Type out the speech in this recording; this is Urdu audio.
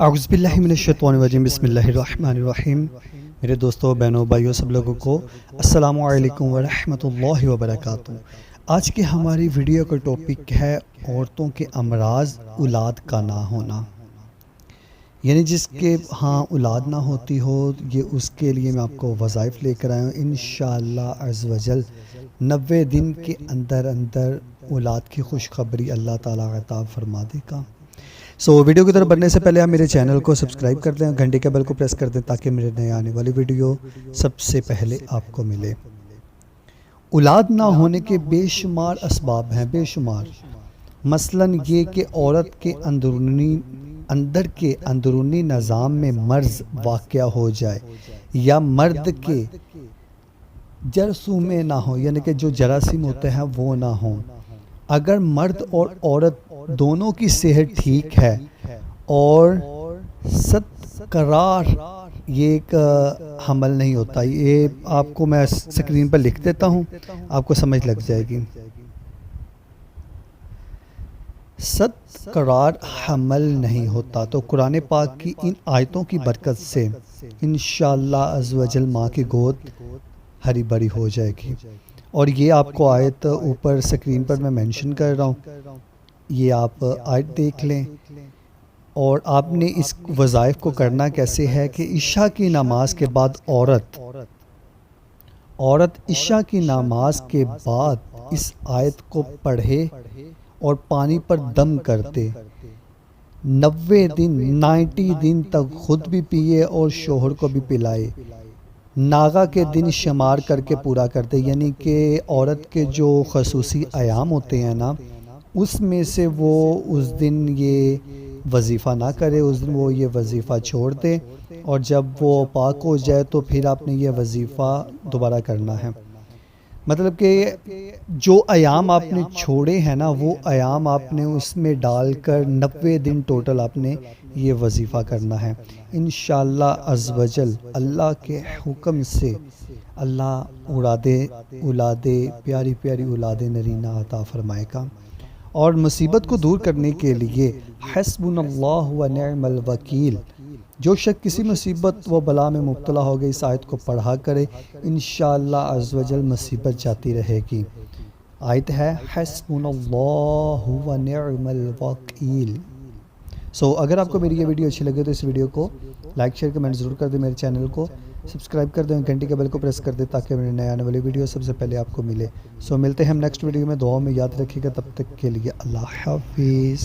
اعوذ باللہ من الشیطان الرجیم بسم اللہ الرحمن الرحیم۔ میرے دوستوں، بہنوں، بھائیوں، سب لوگوں کو السلام علیکم ورحمۃ اللہ وبرکاتہ۔ آج کی ہماری ویڈیو کا ٹاپک ہے عورتوں کے امراض اولاد کا نہ ہونا، یعنی جس کے اولاد نہ ہوتی ہو، یہ اس کے لیے میں آپ کو وظائف لے کر آیا ہوں۔ انشاءاللہ عز و جل 90 دن کے اندر اولاد کی خوشخبری اللہ تعالیٰ عطا فرما دے گا۔ ویڈیو کی طرف بڑھنے سے پہلے آپ میرے چینل کو سبسکرائب کر دیں، گھنٹی کے بیل کو پریس کر دیں تاکہ میرے نئے آنے والی ویڈیو سب سے پہلے آپ کو ملے۔ اولاد نہ ہونے کے بے شمار اسباب ہیں، بے شمار۔ مثلاً یہ کہ عورت کے اندرونی نظام میں مرض واقع ہو جائے، یا مرد کے جرثومے نہ ہوں، یعنی کہ جو جراثیم ہوتے ہیں وہ نہ ہوں۔ اگر مرد اور عورت دونوں کی صحت ٹھیک ہے اور قرار یہ ایک حمل نہیں ہوتا، یہ آپ کو میں سکرین پر لکھ دیتا ہوں، آپ کو سمجھ لگ جائے گی۔ قرار حمل نہیں ہوتا تو قرآن پاک کی ان آیتوں کی برکت سے انشاءاللہ عز و جل ماں کی گود ہری بھری ہو جائے گی۔ اور یہ آپ کو آیت اوپر سکرین پر میں مینشن کر رہا ہوں، یہ آپ آیت دیکھ لیں۔ اور آپ نے اس وظائف کو کرنا کیسے ہے کہ عشاء کی نماز کے بعد عورت عشاء کی نماز کے بعد اس آیت کو پڑھے اور پانی پر دم کرتے 90 دن تک خود بھی پیے اور شوہر کو بھی پلائے۔ ناغا کے دن شمار کر کے پورا کرتے، یعنی کہ عورت کے جو خصوصی ایام ہوتے ہیں نا، اس میں سے وہ اس دن یہ وظیفہ نہ کرے، اس دن وہ یہ وظیفہ چھوڑ دے، اور جب وہ پاک ہو جائے تو پھر آپ نے یہ وظیفہ دوبارہ کرنا ہے۔ مطلب کہ جو ایام آپ نے چھوڑے ہیں نا، وہ ایام آپ نے اس میں ڈال کر 90 دن ٹوٹل آپ نے یہ وظیفہ کرنا ہے۔ انشاءاللہ عز و جل اللہ کے حکم سے اللہ اولادے پیاری پیاری اولاد نرینہ عطا فرمائے گا۔ اور مصیبت کو دور کرنے کے لیے حسبنا اللہ و نعم الوکیل، جو شخص کسی مصیبت و بلا میں مبتلا ہو گئی اس آیت کو پڑھا کرے، انشاءاللہ عز و جل مصیبت جاتی رہے گی۔ آیت ہے حسبنا اللہ و نعم الوکیل۔ اگر آپ کو میری یہ ویڈیو اچھی لگے تو اس ویڈیو کو لائک شیئر کمنٹ ضرور کر دیں، میرے چینل کو سبسکرائب کر دیں، گھنٹی کے بیل کو پریس کر دیں تاکہ میرے نئے آنے والی ویڈیو سب سے پہلے آپ کو ملے۔ ملتے ہیں ہم نیکسٹ ویڈیو میں، دعاؤں میں یاد رکھیے گا، تب تک کے لیے اللہ حافظ۔